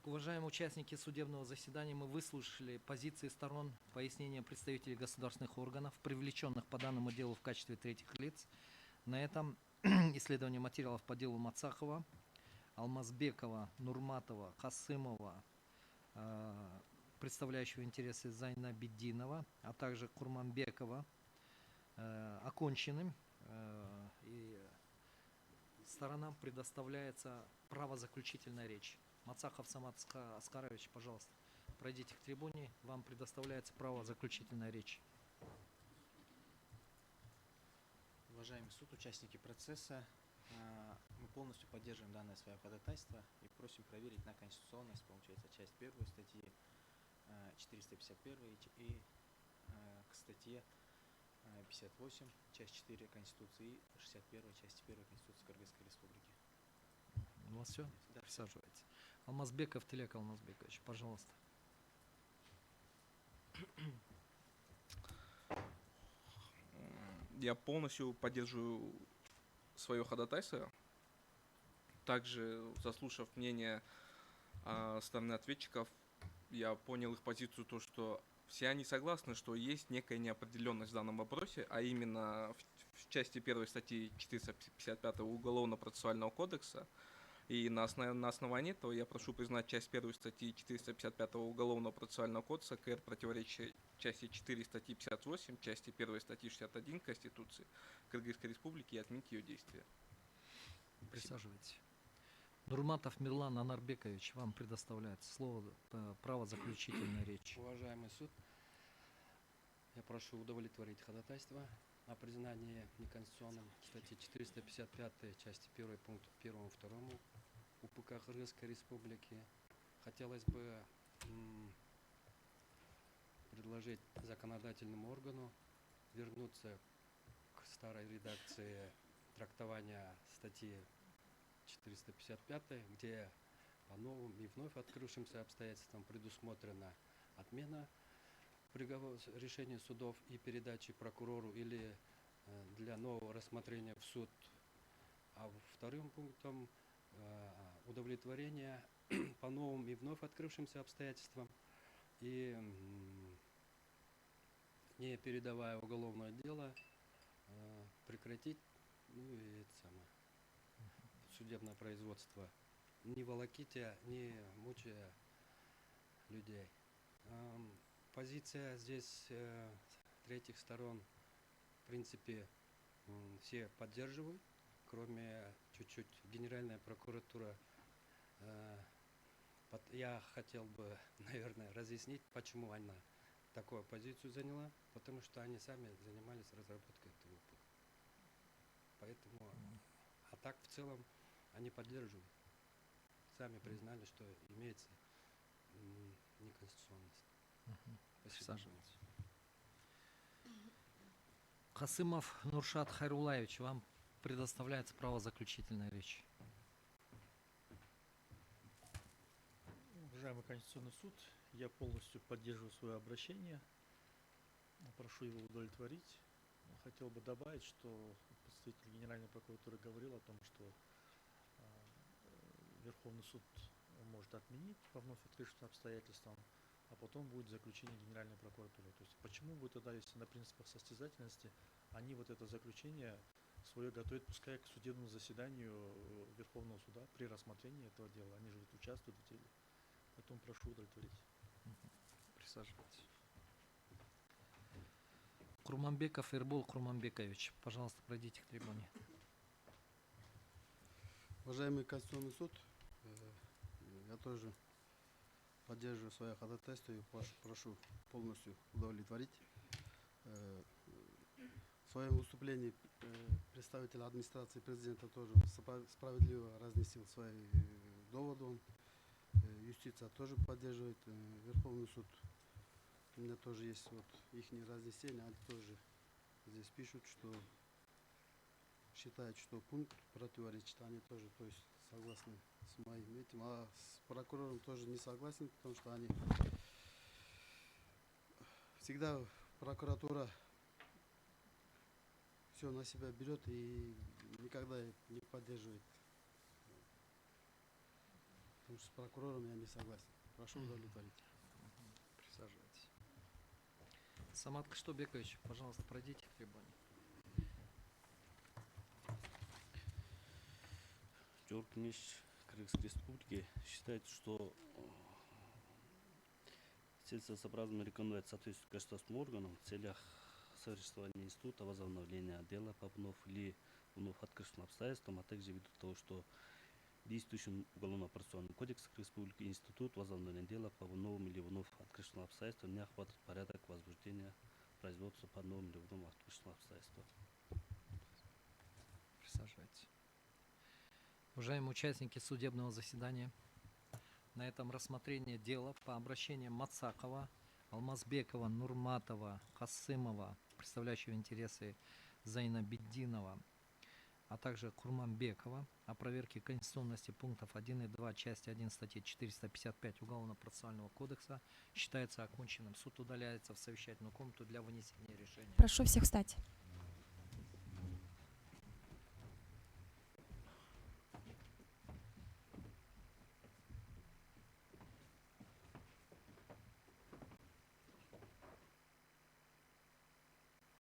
Уважаемые участники судебного заседания, мы выслушали позиции сторон, пояснения представителей государственных органов, привлеченных по данному делу в качестве третьих лиц. На этом исследование материалов по делу Мацахова, Алмазбекова, Нурматова, Касымова, представляющего интересы Зайнабеддинова, а также Курманбекова окончены. И сторонам предоставляется право заключительной речи. Мацахов Самат Аскарович, пожалуйста, пройдите к трибуне. Вам предоставляется право заключительной речи. Уважаемый суд, участники процесса, мы полностью поддерживаем данное свое ходатайство и просим проверить на конституционность, получается, часть 1 статьи 451 и к статье 58, часть 4 Конституции и 61 часть 1 Конституции Кыргызской Республики. У вас все? Да. Присаживайтесь. Алмазбеков Телек Алмазбекович, пожалуйста. Я полностью поддерживаю свое ходатайство. Также, заслушав мнение стороны ответчиков, я понял их позицию, то, что все они согласны, что есть некая неопределенность в данном вопросе, а именно в части 1 статьи 455 Уголовно-процессуального кодекса. И на основании этого я прошу признать часть 1 статьи 455 Уголовного процессуального кодекса КР противоречия части 4 статьи 58, части 1 статьи 61 Конституции Кыргызской Республики и отменить ее действия. Присаживайтесь. Нурматов Мирлан Анарбекович, вам предоставляется слово, право заключительной речи. Уважаемый суд, я прошу удовлетворить ходатайство о признании неконституционным статьи 455 части 1 пункт 1-2 УПК Кыргызской Республики. Хотелось бы предложить законодательному органу вернуться к старой редакции трактования статьи 455, где по новым и вновь открывшимся обстоятельствам предусмотрена отмена решения судов и передачи прокурору или для нового рассмотрения в суд. А вторым пунктом удовлетворение по новым и вновь открывшимся обстоятельствам и не передавая уголовное дело прекратить судебное производство, не волокитя, не мучая людей. Позиция здесь третьих сторон, в принципе, все поддерживают, кроме чуть-чуть Генеральная прокуратура. Я хотел бы, наверное, разъяснить, почему она такую позицию заняла, потому что они сами занимались разработкой этого УПК. Поэтому, а так в целом они поддерживают. Сами признали, что имеется неконституционность. Присаживайтесь. Касымов Нуршат Хайрулаевич, вам предоставляется право заключительной речи. Уважаемый Конституционный суд, я полностью поддерживаю свое обращение. Прошу его удовлетворить. Хотел бы добавить, что представитель Генеральной прокуратуры говорил о том, что Верховный суд может отменить по вновь открывшимся обстоятельствам, а потом будет заключение Генеральной прокуратуры. То есть почему бы тогда, если на принципах состязательности, они вот это заключение свое готовят, пускай к судебному заседанию Верховного суда при рассмотрении этого дела. Они же участвуют в деле. Поэтому прошу удовлетворить. Присаживайтесь. Курманбеков Эрбол Курманбекович, пожалуйста, пройдите к трибуне. Уважаемый Конституционный суд, я тоже поддерживаю свое ходатайство и прошу полностью удовлетворить. В своем выступлении представитель администрации президента тоже справедливо разъяснил свои доводы. Юстиция тоже поддерживает, Верховный суд. У меня тоже есть вот их разнесение, они тоже здесь пишут, что считают, что пункт противоречит, они тоже, то есть, согласны с моим этим, а с прокурором тоже не согласен, потому что они всегда прокуратура все на себя берет и никогда не поддерживает Потому что с прокурором я не согласен. Прошу удовлетворить. Присаживайтесь. Самат Кыштыбекович, пожалуйста, пройдите к трибуне. Жоркинич Кыргызской Республики считает, что целесообразно рекомендовать соответствующим государственным органам в целях совершенствования института возобновления дела по вновь или вновь открытым обстоятельствам, а также ввиду того, что действующим Уголовно-процессуальным кодексом Республики институт возобновления дела по новым или вновь открытым обстоятельствам не охватывает порядок возбуждения производства по новым или вновь открытым обстоятельствам. Присаживайтесь. Уважаемые участники судебного заседания, на этом рассмотрение дела по обращениям Мацакова, Алмазбекова, Нурматова, Касымова, представляющего интересы Зайнабеддинова, а также Курманбекова о проверке конституционности пунктов 1 и 2 части 1 статьи 455 Уголовно-процессуального кодекса считается оконченным. Суд удаляется в совещательную комнату для вынесения решения. Прошу всех встать.